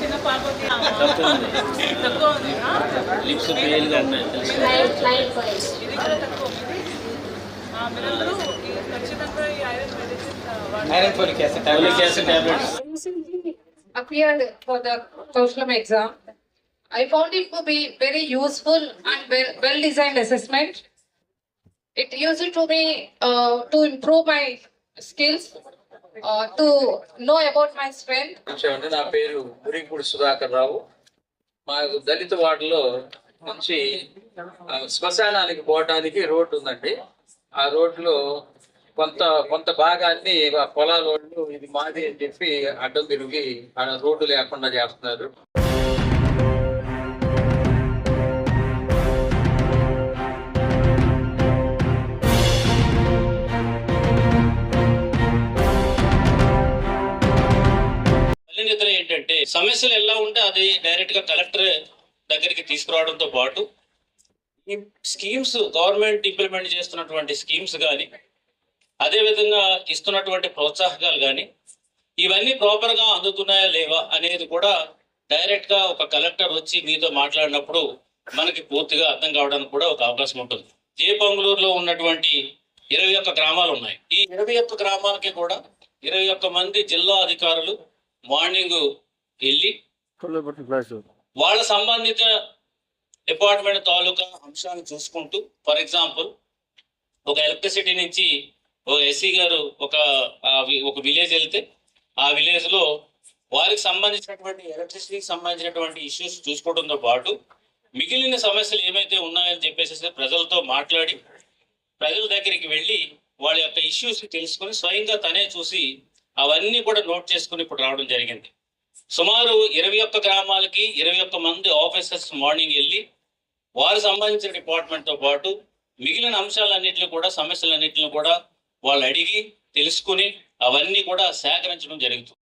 చిన్న పార్వతి తక్కువ ఉంది, ఇది కూడా తక్కువ ఉంది. మీరందరూ ఖచ్చితంగా ఈ iron folic acid tablets appeared for the Kaushlam exam. I found it to be very useful and well designed assessment. It used to me to improve my skills, to know about my strength. నా పేరు గురింపూడి సుధాకర్ రావు. మా దళిత వార్డులో నుంచి శ్మశానానికి పోవడానికి road ఉందండి. ఆ రోడ్లో కొంత భాగాన్ని పొలాల వాళ్ళు ఇది మాది అని చెప్పి అడ్డం తిరిగి ఆ రోడ్డు లేకుండా చేస్తున్నారు. ఏంటంటే సమస్యలు ఎలా ఉంటే అది డైరెక్ట్ గా కలెక్టర్ దగ్గరికి తీసుకురావడంతో పాటు ఈ స్కీమ్స్ గవర్నమెంట్ ఇంప్లిమెంట్ చేస్తున్నటువంటి స్కీమ్స్ కానీ అదేవిధంగా ఇస్తున్నటువంటి ప్రోత్సాహకాలు కానీ ఇవన్నీ ప్రాపర్ గా అందుతున్నాయా లేవా అనేది కూడా డైరెక్ట్ గా ఒక కలెక్టర్ వచ్చి మీతో మాట్లాడినప్పుడు మనకి పూర్తిగా అర్థం కావడానికి కూడా ఒక అవకాశం ఉంటుంది. జేపంగుళూరులో ఉన్నటువంటి 21 గ్రామాలు ఉన్నాయి. ఈ 21 గ్రామాలకి కూడా 21 మంది జిల్లా అధికారులు మార్నింగ్ వెళ్ళి వాళ్ళ సంబంధిత డిపార్ట్మెంట్ తాలూకా అంశాలను చూసుకుంటూ, ఫర్ ఎగ్జాంపుల్ ఒక ఎలక్ట్రిసిటీ నుంచి ఒక ఎస్సీ గారు ఒక విలేజ్ వెళ్తే ఆ విలేజ్ లో వారికి సంబంధించినటువంటి ఎలక్ట్రిసిటీకి సంబంధించినటువంటి ఇష్యూస్ చూసుకోవడంతో పాటు మిగిలిన సమస్యలు ఏమైతే ఉన్నాయని చెప్పేసి ప్రజలతో మాట్లాడి ప్రజల దగ్గరికి వెళ్ళి వాళ్ళ యొక్క ఇష్యూస్ తెలుసుకుని స్వయంగా తనే చూసి అవన్నీ కూడా నోట్ చేసుకుని ఇప్పుడు రావడం జరిగింది. సుమారు 21 గ్రామాలకి 21 మంది ఆఫీసర్స్ మార్నింగ్ వెళ్ళి వారు సంబంధించిన డిపార్ట్మెంట్ తో పాటు మిగిలిన అంశాలన్నింటినీ కూడా సమస్యలన్నింటినీ కూడా వాళ్ళు అడిగి తెలుసుకుని అవన్నీ కూడా సేకరించడం జరుగుతుంది.